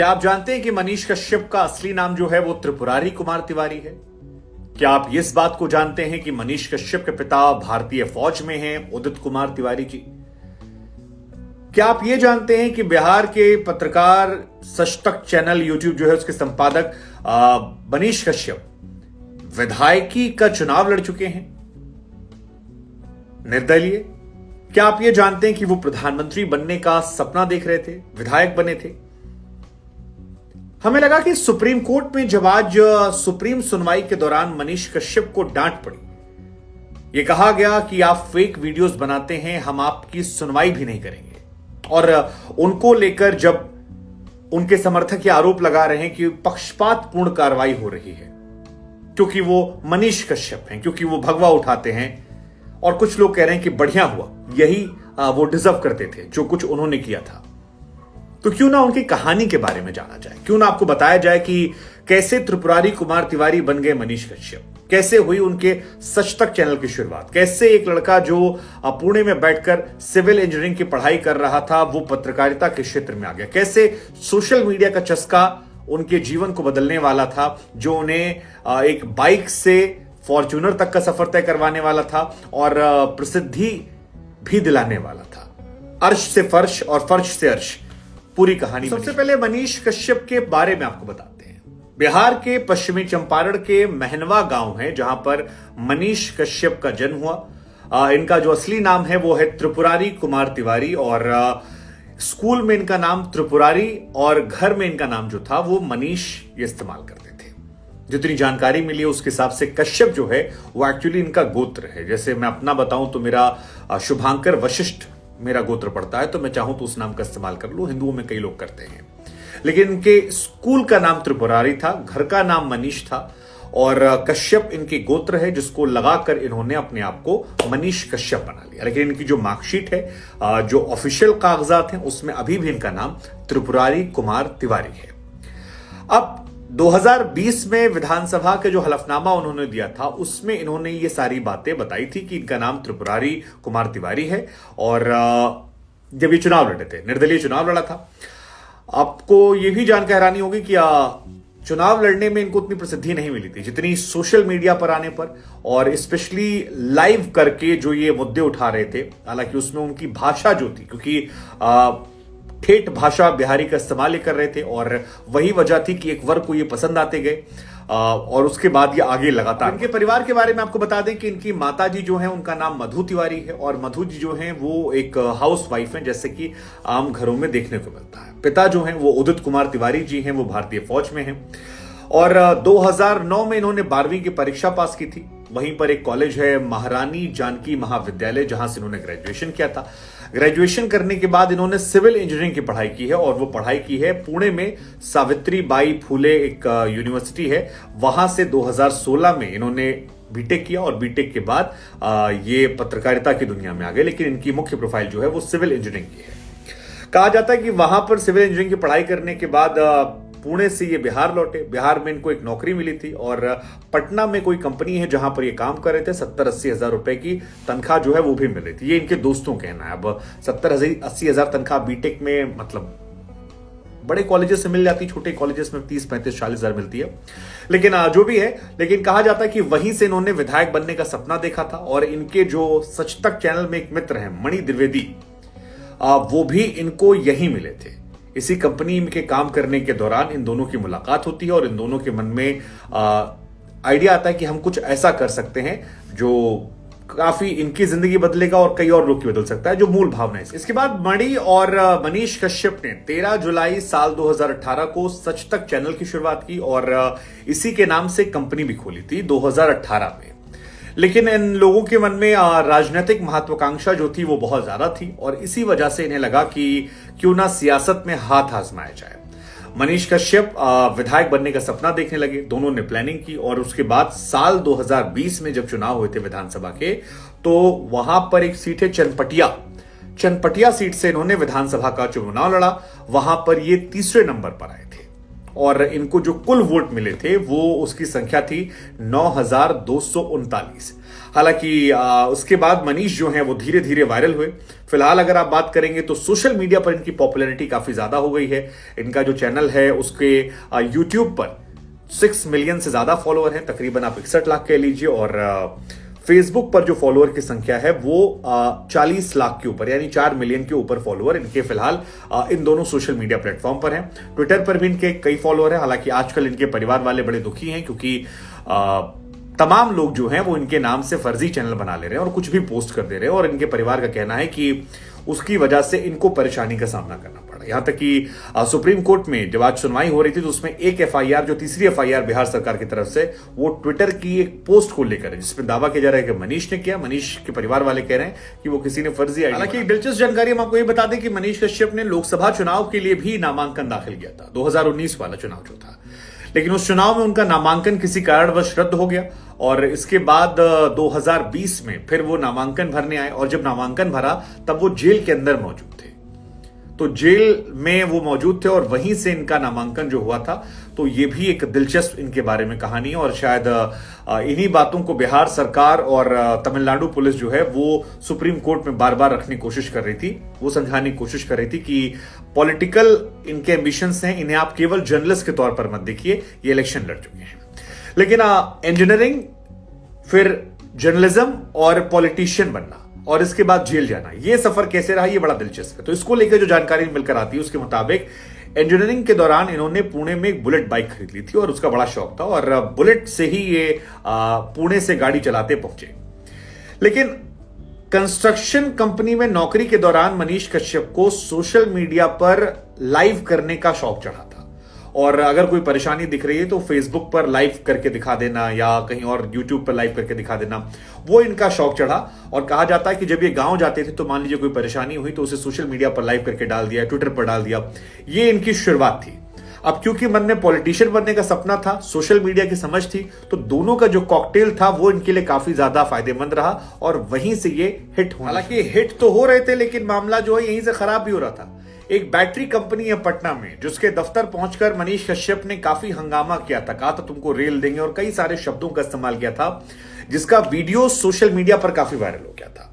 क्या आप जानते हैं कि मनीष कश्यप का असली नाम जो है वो त्रिपुरारी कुमार तिवारी है? क्या आप इस बात को जानते हैं कि मनीष कश्यप के पिता भारतीय फौज में हैं, उदित कुमार तिवारी जी? क्या आप ये जानते हैं कि बिहार के पत्रकार सच तक चैनल यूट्यूब जो है उसके संपादक मनीष कश्यप विधायकी का चुनाव लड़ चुके हैं, निर्दलीय? क्या आप ये जानते हैं कि वो प्रधानमंत्री बनने का सपना देख रहे थे, विधायक बने थे? हमें लगा कि सुप्रीम कोर्ट में जब आज सुप्रीम सुनवाई के दौरान मनीष कश्यप को डांट पड़ी, यह कहा गया कि आप फेक वीडियोस बनाते हैं, हम आपकी सुनवाई भी नहीं करेंगे। और उनको लेकर जब उनके समर्थक ये आरोप लगा रहे हैं कि पक्षपातपूर्ण कार्रवाई हो रही है क्योंकि वो मनीष कश्यप हैं, क्योंकि वो भगवा उठाते हैं, और कुछ लोग कह रहे हैं कि बढ़िया हुआ, यही वो डिजर्व करते थे जो कुछ उन्होंने किया था, तो क्यों ना उनकी कहानी के बारे में जाना जाए, क्यों ना आपको बताया जाए कि कैसे त्रिपुरारी कुमार तिवारी बन गए मनीष कश्यप, कैसे हुई उनके सच तक चैनल की शुरुआत, कैसे एक लड़का जो पुणे में बैठकर सिविल इंजीनियरिंग की पढ़ाई कर रहा था वो पत्रकारिता के क्षेत्र में आ गया, कैसे सोशल मीडिया का चस्का उनके जीवन को बदलने वाला था, जो उन्हें एक बाइक से फॉर्च्यूनर तक का सफर तय करवाने वाला था और प्रसिद्धि भी दिलाने वाला था। अर्श से फर्श और फर्श से अर्श, पूरी कहानी। सबसे पहले मनीष कश्यप के बारे में आपको बताते हैं। बिहार के पश्चिमी चंपारण के महनवा गांव है जहां पर मनीष कश्यप का जन्म हुआ। इनका जो असली नाम है वो है त्रिपुरारी कुमार तिवारी, और स्कूल में इनका नाम त्रिपुरारी और घर में इनका नाम जो था वो मनीष ये इस्तेमाल करते थे। जितनी जानकारी मिली है उसके हिसाब से कश्यप जो है वो एक्चुअली इनका गोत्र है। जैसे मैं अपना बताऊं तो मेरा शुभांकर वशिष्ठ मेरा गोत्र पड़ता है, तो मैं चाहूं तो उस नाम का इस्तेमाल कर लूं, हिंदुओं में कई लोग करते हैं। लेकिन इनके स्कूल का नाम त्रिपुरारी था, घर का नाम मनीष था, और कश्यप इनके गोत्र है जिसको लगाकर इन्होंने अपने आप को मनीष कश्यप बना लिया। लेकिन इनकी जो मार्कशीट है, जो ऑफिशियल कागजात हैं, उसमें अभी भी इनका नाम त्रिपुरारी कुमार तिवारी है। अब 2020 में विधानसभा के जो हलफनामा उन्होंने दिया था उसमें इन्होंने ये सारी बातें बताई थी कि इनका नाम त्रिपुरारी कुमार तिवारी है, और जब ये चुनाव लड़े थे, निर्दलीय चुनाव लड़ा था। आपको ये भी जानकर हैरानी होगी कि चुनाव लड़ने में इनको उतनी प्रसिद्धि नहीं मिली थी जितनी सोशल मीडिया पर आने पर, और स्पेशली लाइव करके जो ये मुद्दे उठा रहे थे। हालांकि उसमें उनकी भाषा जो थी, क्योंकि ठेठ भाषा बिहारी का इस्तेमाल कर रहे थे, और वही वजह थी कि एक वर्ग को ये पसंद आते गए, और उसके बाद ये आगे लगातार। इनके परिवार के बारे में आपको बता दें कि इनकी माताजी जो है उनका नाम मधु तिवारी है, और मधु जी जो है वो एक हाउस वाइफ है, जैसे कि आम घरों में देखने को मिलता है। पिता जो है वो उदित कुमार तिवारी जी हैं, वो भारतीय फौज में हैं, और 2009 में इन्होंने 12वीं की परीक्षा पास की थी। वहीं पर एक कॉलेज है महारानी जानकी महाविद्यालय, जहां से इन्होंने ग्रेजुएशन किया था। ग्रेजुएशन करने के बाद इन्होंने सिविल इंजीनियरिंग की पढ़ाई की है, और वो पढ़ाई की है पुणे में सावित्री बाई फुले एक यूनिवर्सिटी है, वहां से 2016 में इन्होंने बीटेक किया, और बीटेक के बाद ये पत्रकारिता की दुनिया में आ गए। लेकिन इनकी मुख्य प्रोफाइल जो है वो सिविल इंजीनियरिंग की है। कहा जाता है कि वहां पर सिविल इंजीनियरिंग की पढ़ाई करने के बाद पुणे से ये बिहार लौटे। बिहार में इनको एक नौकरी मिली थी, और पटना में कोई कंपनी है जहां पर ये काम कर रहे थे। 70-80 हजार रुपए की तनख्वाह जो है वो भी मिल रही थी, ये इनके दोस्तों कहना है। अब 70-80 हजार तनख्वाह बीटेक में, मतलब बड़े कॉलेजेस से मिल जाती, छोटे कॉलेजेस में 30-35-40 हजार मिलती है। लेकिन जो भी है, लेकिन कहा जाता है कि वहीं से इन्होंने विधायक बनने का सपना देखा था। और इनके जो सच तक चैनल में एक मित्र हैं मणि द्विवेदी, वो भी इनको यहीं मिले थे। इसी कंपनी के काम करने के दौरान इन दोनों की मुलाकात होती है, और इन दोनों के मन में आइडिया आता है कि हम कुछ ऐसा कर सकते हैं जो काफी इनकी जिंदगी बदलेगा और कई और लोग की बदल सकता है, जो मूल भावना है। इसके बाद मणि और मनीष कश्यप ने 13 जुलाई साल 2018 को सच तक चैनल की शुरुआत की, और इसी के नाम से कंपनी भी खोली थी 2018 में। लेकिन इन लोगों के मन में राजनीतिक महत्वाकांक्षा जो थी वो बहुत ज्यादा थी, और इसी वजह से इन्हें लगा कि क्यों ना सियासत में हाथ आजमाया जाए। मनीष कश्यप विधायक बनने का सपना देखने लगे, दोनों ने प्लानिंग की, और उसके बाद साल 2020 में जब चुनाव हुए थे विधानसभा के, तो वहां पर एक सीट है चनपटिया सीट से इन्होंने विधानसभा का चुनाव लड़ा। वहां पर ये तीसरे नंबर पर आए थे, और इनको जो कुल वोट मिले थे वो उसकी संख्या थी 9,239। हालांकि उसके बाद मनीष जो हैं वो धीरे धीरे वायरल हुए। फिलहाल अगर आप बात करेंगे तो सोशल मीडिया पर इनकी पॉपुलैरिटी काफी ज्यादा हो गई है। इनका जो चैनल है उसके यूट्यूब पर 6 मिलियन से ज्यादा फॉलोअर हैं, तकरीबन आप 61 लाख कह लीजिए, और फेसबुक पर जो फॉलोअर की संख्या है वो 40 लाख के ऊपर, यानी 4 मिलियन के ऊपर फॉलोअर इनके फिलहाल इन दोनों सोशल मीडिया प्लेटफॉर्म पर हैं। ट्विटर पर भी इनके कई फॉलोअर हैं। हालांकि आजकल इनके परिवार वाले बड़े दुखी हैं, क्योंकि तमाम लोग जो हैं वो इनके नाम से फर्जी चैनल बना ले रहे हैं और कुछ भी पोस्ट कर दे रहे हैं, और इनके परिवार का कहना है कि उसकी वजह से इनको परेशानी का सामना करना पड़ा। यहां तक कि सुप्रीम कोर्ट में जब आज सुनवाई हो रही थी तो उसमें एक एफआईआर, जो तीसरी एफआईआर बिहार सरकार की तरफ से, वो ट्विटर की एक पोस्ट को लेकर है, जिसमें दावा किया जा रहा है कि मनीष ने किया। मनीष के परिवार वाले कह रहे हैं कि वो किसी ने फर्जी आईडी। हालांकि एक दिलचस्प जानकारी हम आपको ये बता दें कि मनीष कश्यप ने लोकसभा चुनाव के लिए भी नामांकन दाखिल किया था, 2019 वाला चुनाव जो था, लेकिन उस चुनाव में उनका नामांकन किसी कारणवश रद्द हो गया, और इसके बाद 2020 में फिर वो नामांकन भरने आए, और जब नामांकन भरा तब वो जेल के अंदर मौजूद थे। तो जेल में वो मौजूद थे और वहीं से इनका नामांकन जो हुआ था। तो ये भी एक दिलचस्प इनके बारे में कहानी है, और शायद इन्हीं बातों को बिहार सरकार और तमिलनाडु पुलिस जो है वो सुप्रीम कोर्ट में बार बार रखने की कोशिश कर रही थी। वो समझाने की कोशिश कर रही थी कि पॉलिटिकल इनके एम्बिशंस हैं, इन्हें आप केवल जर्नलिस्ट के तौर पर मत देखिए, ये इलेक्शन लड़ चुके हैं। लेकिन इंजीनियरिंग, फिर जर्नलिज्म और पॉलिटिशियन बनना, और इसके बाद जेल जाना, ये सफर कैसे रहा, ये बड़ा दिलचस्प है। तो इसको लेकर जो जानकारी मिलकर आती है उसके मुताबिक इंजीनियरिंग के दौरान इन्होंने पुणे में एक बुलेट बाइक खरीद ली थी, और उसका बड़ा शौक था, और बुलेट से ही ये पुणे से गाड़ी चलाते पहुंचे। लेकिन कंस्ट्रक्शन कंपनी में नौकरी के दौरान मनीष कश्यप को सोशल मीडिया पर लाइव करने का शौक चढ़ा था, और अगर कोई परेशानी दिख रही है तो फेसबुक पर लाइव करके दिखा देना, या कहीं और यूट्यूब पर लाइव करके दिखा देना, वो इनका शौक चढ़ा। और कहा जाता है कि जब ये गांव जाते थे तो मान लीजिए कोई परेशानी हुई तो उसे सोशल मीडिया पर लाइव करके डाल दिया, ट्विटर पर डाल दिया। ये इनकी शुरुआत थी। अब क्योंकि मन में पॉलिटिशियन बनने का सपना था, सोशल मीडिया की समझ थी, तो दोनों का जो कॉकटेल था वो इनके लिए काफी ज्यादा फायदेमंद रहा, और वहीं से ये हिट हुआ। हालांकि हिट तो हो रहे थे, लेकिन मामला जो है यहीं से खराब भी हो रहा था। एक बैटरी कंपनी है पटना में, जिसके दफ्तर पहुंचकर मनीष कश्यप ने काफी हंगामा किया था, कहा था तुमको रेल देंगे, और कई सारे शब्दों का इस्तेमाल किया था, जिसका वीडियो सोशल मीडिया पर काफी वायरल हो गया था।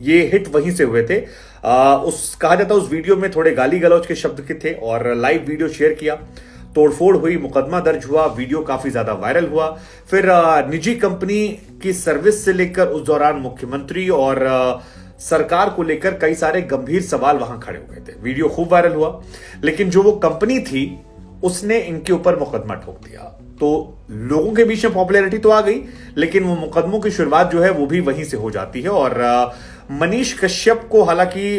ये हिट वहीं से हुए थे। कहा जाता उस वीडियो में थोड़े गाली गलौज के शब्द के थे, और लाइव वीडियो शेयर किया, तोड़फोड़ हुई, मुकदमा दर्ज हुआ, वीडियो काफी ज्यादा वायरल हुआ। फिर निजी कंपनी की सर्विस से लेकर उस दौरान मुख्यमंत्री और सरकार को लेकर कई सारे गंभीर सवाल वहां खड़े हो गए थे। वीडियो खूब वायरल हुआ, लेकिन जो वो कंपनी थी उसने इनके ऊपर मुकदमा ठोक दिया। तो लोगों के बीच में पॉपुलैरिटी तो आ गई, लेकिन वो मुकदमों की शुरुआत जो है वो भी वहीं से हो जाती है। और मनीष कश्यप को हालांकि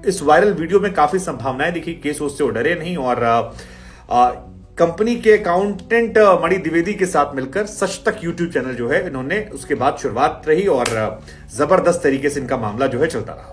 इस वायरल वीडियो में काफी संभावनाएं दिखी, केस उससे वो डरे नहीं, और कंपनी के अकाउंटेंट मणि द्विवेदी के साथ मिलकर सच तक यूट्यूब चैनल जो है इन्होंने, उसके बाद शुरुआत रही, और जबरदस्त तरीके से इनका मामला जो है चलता रहा।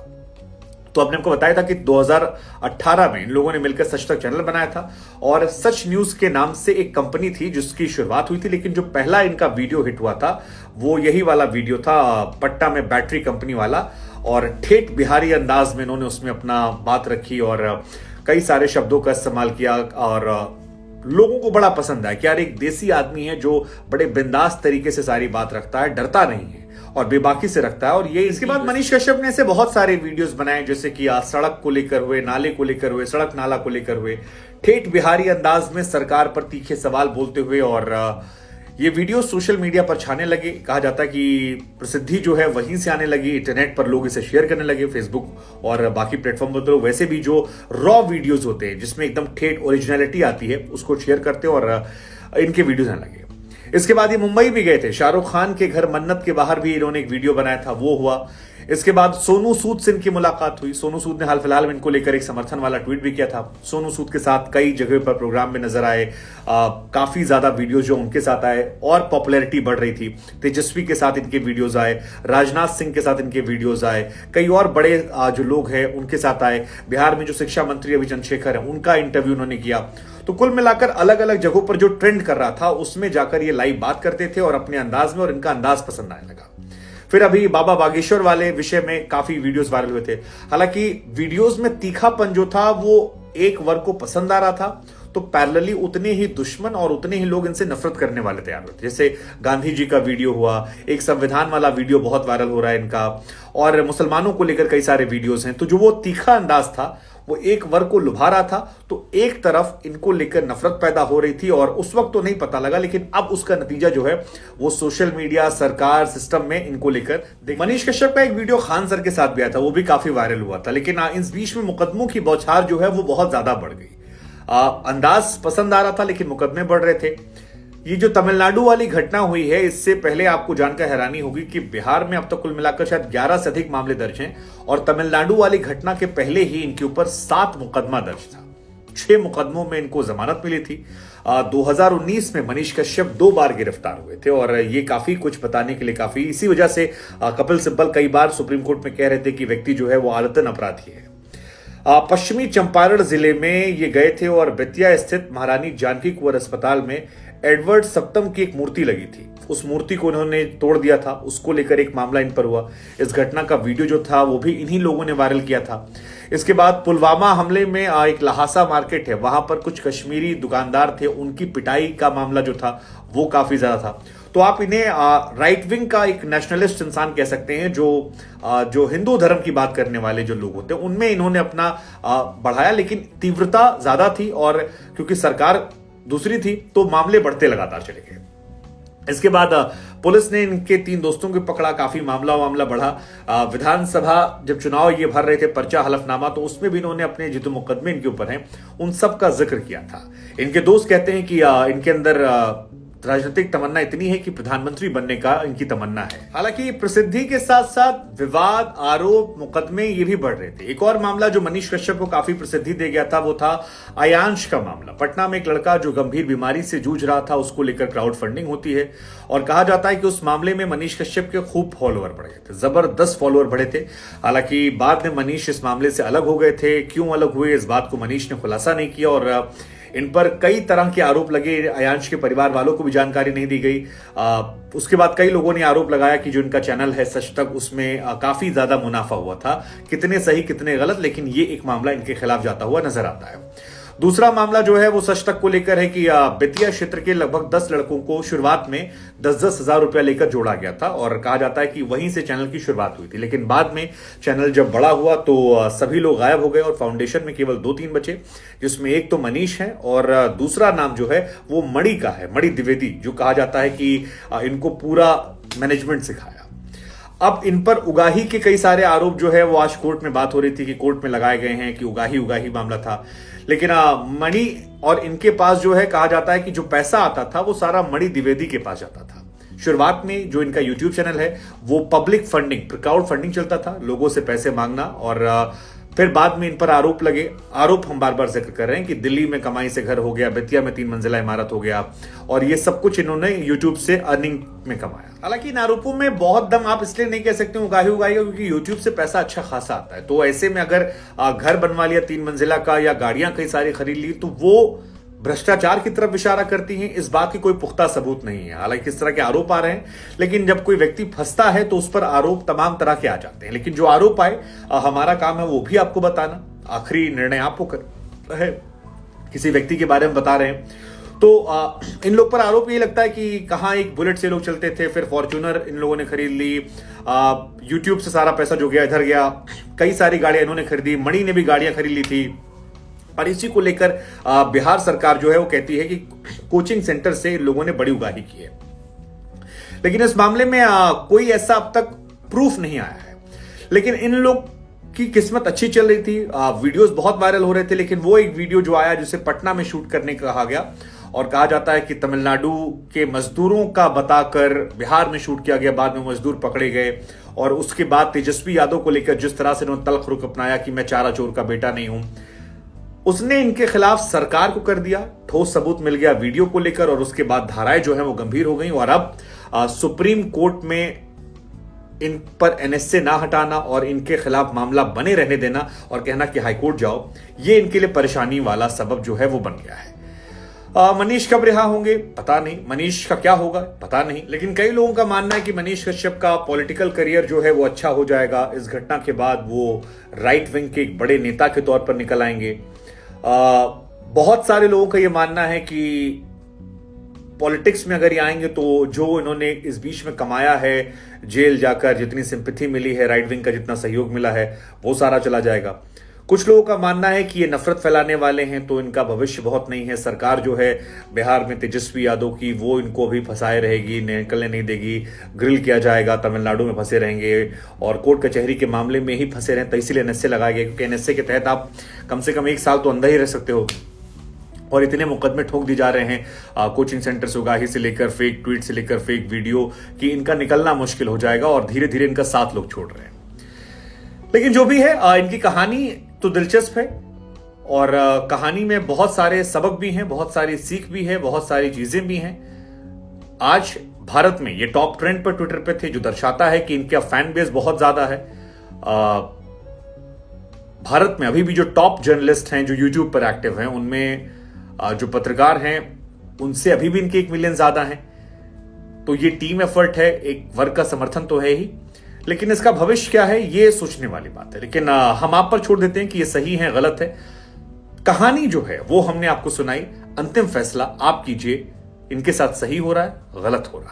तो आपने हमको बताया था कि 2018 में इन लोगों ने मिलकर सच तक चैनल बनाया था, और सच न्यूज के नाम से एक कंपनी थी जिसकी शुरुआत हुई थी। लेकिन जो पहला इनका वीडियो हिट हुआ था वो यही वाला वीडियो था, पटना में बैटरी कंपनी वाला, और ठेठ बिहारी अंदाज में इन्होंने उसमें अपना बात रखी, और कई सारे शब्दों का इस्तेमाल किया, और लोगों को बड़ा पसंद आया कि यार एक देसी आदमी है जो बड़े बिंदास तरीके से सारी बात रखता है, डरता नहीं है और बेबाकी से रखता है। और ये इसके बाद मनीष कश्यप ने ऐसे बहुत सारे वीडियोस बनाए, जैसे कि सड़क को लेकर हुए, नाले को लेकर हुए, सड़क नाला को लेकर हुए, ठेठ बिहारी अंदाज में सरकार पर तीखे सवाल बोलते हुए, और ये वीडियो सोशल मीडिया पर छाने लगे। कहा जाता है कि प्रसिद्धि जो है वहीं से आने लगी, इंटरनेट पर लोग इसे शेयर करने लगे, फेसबुक और बाकी प्लेटफॉर्म पर। तो वैसे भी जो रॉ वीडियोस होते हैं जिसमें एकदम ठेठ ओरिजिनलिटी आती है, उसको शेयर करते और इनके वीडियोस आने लगे। इसके बाद ये मुंबई भी गए थे, शाहरुख खान के घर मन्नत के बाहर भी इन्होंने एक वीडियो बनाया था, वो हुआ। इसके बाद सोनू सूद से इनकी मुलाकात हुई। सोनू सूद ने हाल फिलहाल में इनको लेकर एक समर्थन वाला ट्वीट भी किया था। सोनू सूद के साथ कई जगह पर प्रोग्राम में नजर आए, काफी ज्यादा वीडियोज जो उनके साथ आए और पॉपुलैरिटी बढ़ रही थी। तेजस्वी के साथ इनके वीडियोज आए, राजनाथ सिंह के साथ इनके वीडियोज आए, कई और बड़े जो लोग हैं उनके साथ आए। बिहार में जो शिक्षा मंत्री अभी चंद्रशेखर है उनका इंटरव्यू उन्होंने किया। तो कुल मिलाकर अलग अलग जगहों पर जो ट्रेंड कर रहा था उसमें जाकर ये लाइव बात करते थे और अपने अंदाज में, और इनका अंदाज पसंद आने लगा। फिर अभी बाबा बागेश्वर वाले विषय में काफी वीडियोस वायरल हुए थे। हालांकि वीडियोस में तीखापन जो था वो एक वर्ग को पसंद आ रहा था, तो पैरेलली उतने ही दुश्मन और उतने ही लोग इनसे नफरत करने वाले तैयार होते। जैसे गांधी जी का वीडियो हुआ, एक संविधान वाला वीडियो बहुत वायरल हो रहा है इनका, और मुसलमानों को लेकर कई सारे वीडियोस हैं। तो जो वो तीखा अंदाज था वो एक वर्ग को लुभा रहा था, तो एक तरफ इनको लेकर नफरत पैदा हो रही थी और उस वक्त तो नहीं पता लगा, लेकिन अब उसका नतीजा जो है वो सोशल मीडिया, सरकार, सिस्टम में इनको लेकर मनीष कश्यप का एक वीडियो खान सर के साथ भी आया था, वो भी काफी वायरल हुआ था। लेकिन इस बीच में मुकदमों की बौछार जो है वो बहुत ज्यादा बढ़ गई। अंदाज पसंद आ रहा था लेकिन मुकदमे बढ़ रहे थे। ये जो तमिलनाडु वाली घटना हुई है, इससे पहले आपको जानकर हैरानी होगी कि बिहार में अब तक कुल मिलाकर शायद 11 से अधिक मामले दर्ज हैं और तमिलनाडु वाली घटना के पहले ही इनके ऊपर 7 मुकदमा दर्ज था। 6 मुकदमों में इनको जमानत मिली थी। 2019 में मनीष कश्यप 2 बार गिरफ्तार हुए थे और ये काफी कुछ बताने के लिए काफी, इसी वजह से कपिल सिब्बल कई बार सुप्रीम कोर्ट में कह रहे थे कि व्यक्ति जो है वो आदतन अपराधी है। पश्चिमी चंपारण जिले में ये गए थे और बेतिया स्थित महारानी जानकी कुंवर अस्पताल में एडवर्ड सप्तम की एक मूर्ति लगी थी, उस मूर्ति को उन्होंने तोड़ दिया था। उसको लेकर एक मामला इन पर हुआ। इस घटना का वीडियो जो था वो भी इन्हीं लोगों ने वायरल किया था। इसके बाद पुलवामा हमले में एक लहासा मार्केट है, वहां पर कुछ कश्मीरी दुकानदार थे, उनकी पिटाई का मामला जो था वो काफी ज्यादा था। तो आप इन्हें राइट विंग का एक नेशनलिस्ट इंसान कह सकते हैं, जो हिंदू धर्म की बात करने वाले जो लोग होते हैं उनमें इन्होंने अपना बढ़ाया, लेकिन तीव्रता ज्यादा थी और क्योंकि सरकार दूसरी थी तो मामले बढ़ते लगातार चले गए। इसके बाद पुलिस ने इनके 3 दोस्तों को पकड़ा, काफी मामला बढ़ा। विधानसभा जब चुनाव ये भर रहे थे, पर्चा हलफनामा, तो उसमें भी इन्होंने अपने जितने मुकदमे इनके ऊपर हैं उन सब का जिक्र किया था। इनके दोस्त कहते हैं कि इनके अंदर राजनीतिक तमन्ना इतनी है कि प्रधानमंत्री बनने का इनकी तमन्ना है। हालांकि प्रसिद्धि के साथ साथ विवाद, आरोप, मुकदमे ये भी बढ़ रहे थे। एक और मामला जो मनीष कश्यप को काफी प्रसिद्धि दे गया था वो था अयांश का मामला। पटना में एक लड़का जो गंभीर बीमारी से जूझ रहा था, उसको लेकर क्राउड फंडिंग होती है और कहा जाता है कि उस मामले में मनीष कश्यप के खूब फॉलोअर बढ़ गए थे, जबरदस्त फॉलोअर बढ़े थे। हालांकि बाद में मनीष इस मामले से अलग हो गए थे। क्यों अलग हुए इस बात को मनीष ने खुलासा नहीं किया और इन पर कई तरह के आरोप लगे। अयांश के परिवार वालों को भी जानकारी नहीं दी गई। उसके बाद कई लोगों ने आरोप लगाया कि जो इनका चैनल है सच तक, उसमें काफी ज्यादा मुनाफा हुआ था। कितने सही कितने गलत, लेकिन ये एक मामला इनके खिलाफ जाता हुआ नजर आता है। दूसरा मामला जो है वो सच तक को लेकर है कि बेतिया क्षेत्र के लगभग 10 लड़कों को शुरुआत में 10-10 हजार रुपया लेकर जोड़ा गया था और कहा जाता है कि वहीं से चैनल की शुरुआत हुई थी। लेकिन बाद में चैनल जब बड़ा हुआ तो सभी लोग गायब हो गए और फाउंडेशन में केवल 2-3 बचे, जिसमें एक तो मनीष है और दूसरा नाम जो है वो मणि का है, मणि द्विवेदी, जो कहा जाता है कि इनको पूरा मैनेजमेंट सिखाया। अब इन पर उगाही के कई सारे आरोप जो है वो आज कोर्ट में बात हो रही थी कि कोर्ट में लगाए गए हैं कि उगाही मामला था। लेकिन मणि और इनके पास जो है कहा जाता है कि जो पैसा आता था वो सारा मणि द्विवेदी के पास जाता था। शुरुआत में जो इनका यूट्यूब चैनल है वो पब्लिक फंडिंग, क्राउड फंडिंग चलता था, लोगों से पैसे मांगना, और फिर बाद में इन पर आरोप लगे। आरोप हम बार बार जिक्र कर रहे हैं कि दिल्ली में कमाई से घर हो गया, बेतिया में 3 मंजिला इमारत हो गया, और ये सब कुछ इन्होंने यूट्यूब से अर्निंग में कमाया। हालांकि इन आरोपों में बहुत दम आप इसलिए नहीं कह सकते उगाही क्योंकि यूट्यूब से पैसा अच्छा खासा आता है। तो ऐसे में अगर घर बनवा लिया 3 मंजिला का या गाड़ियां कई सारी खरीद ली तो वो भ्रष्टाचार की तरफ इशारा करती हैं, इस बात की कोई पुख्ता सबूत नहीं है। हालांकि इस तरह के आरोप आ रहे हैं, लेकिन जब कोई व्यक्ति फंसता है तो उस पर आरोप तमाम तरह के आ जाते हैं। लेकिन जो आरोप आए हमारा काम है वो भी आपको बताना, आखिरी निर्णय आपको कर है। किसी व्यक्ति के बारे में बता रहे हैं तो इन लोग पर आरोप ये लगता है कि कहां एक बुलेट से लोग चलते थे, फिर फॉर्च्यूनर इन लोगों ने खरीद ली, यूट्यूब से सारा पैसा जो गया इधर गया, कई सारी गाड़ियां इन्होंने खरीदी, मणि ने भी गाड़ियां खरीद ली थी। और इसी को लेकर बिहार सरकार जो है वो कहती है कि कोचिंग सेंटर से इन लोगों ने बड़ी उगाही की है। लेकिन इस मामले में कोई ऐसा अब तक प्रूफ नहीं आया है। लेकिन इन लोग की किस्मत अच्छी चल रही थी, वीडियोस बहुत वायरल हो रहे थे। लेकिन वो एक वीडियो जो आया जिसे पटना में शूट करने का कहा गया और कहा जाता है कि तमिलनाडु के मजदूरों का बताकर बिहार में शूट किया गया, बाद में मजदूर पकड़े गए और उसके बाद तेजस्वी यादव को लेकर जिस तरह से उन्होंने तल्ख रुख अपनाया कि मैं चारा चोर का बेटा नहीं हूं, उसने इनके खिलाफ सरकार को कर दिया। ठोस सबूत मिल गया वीडियो को लेकर और उसके बाद धाराएं जो है वो गंभीर हो गई और अब सुप्रीम कोर्ट में इन पर एनएसए ना हटाना और इनके खिलाफ मामला बने रहने देना और कहना कि हाईकोर्ट जाओ, ये इनके लिए परेशानी वाला सबब जो है वो बन गया है। मनीष कब रिहा होंगे पता नहीं, मनीष का क्या होगा पता नहीं, लेकिन कई लोगों का मानना है कि मनीष कश्यप का पॉलिटिकल करियर जो है वो अच्छा हो जाएगा। इस घटना के बाद वो राइट विंग के एक बड़े नेता के तौर पर निकल आएंगे। बहुत सारे लोगों का यह मानना है कि पॉलिटिक्स में अगर ये आएंगे तो जो इन्होंने इस बीच में कमाया है, जेल जाकर जितनी सिंपैथी मिली है, राइट विंग का जितना सहयोग मिला है, वो सारा चला जाएगा। कुछ लोगों का मानना है कि ये नफरत फैलाने वाले हैं तो इनका भविष्य बहुत नहीं है। सरकार जो है बिहार में तेजस्वी यादव की, वो इनको भी फंसाए रहेगी, निकलने नहीं देगी, ग्रिल किया जाएगा, तमिलनाडु में फंसे रहेंगे और कोर्ट कचहरी के मामले में ही फंसे रहें, तो इसीलिए एनएसए लगाया गया, क्योंकि एनएसए के तहत आप कम से कम 1 साल तो अंदर ही रह सकते हो। और इतने मुकदमे ठोक दी जा रहे हैं कोचिंग सेंटर से उगाही से लेकर फेक ट्वीट से लेकर फेक वीडियो, कि इनका निकलना मुश्किल हो जाएगा और धीरे धीरे इनका साथ लोग छोड़ रहे हैं। लेकिन जो भी है, इनकी कहानी तो दिलचस्प है और कहानी में बहुत सारे सबक भी हैं, बहुत सारी सीख भी है, बहुत सारी चीजें भी हैं। आज भारत में ये टॉप ट्रेंड पर ट्विटर पे थे, जो दर्शाता है कि इनका फैन बेस बहुत ज्यादा है। भारत में अभी भी जो टॉप जर्नलिस्ट हैं जो यूट्यूब पर एक्टिव हैं, उनमें जो पत्रकार हैं उनसे अभी भी इनके 1 मिलियन ज्यादा हैं। तो ये टीम एफर्ट है, एक वर्ग का समर्थन तो है ही, लेकिन इसका भविष्य क्या है ये सोचने वाली बात है। लेकिन हम आप पर छोड़ देते हैं कि ये सही है गलत है। कहानी जो है वो हमने आपको सुनाई, अंतिम फैसला आप कीजिए, इनके साथ सही हो रहा है गलत हो रहा है।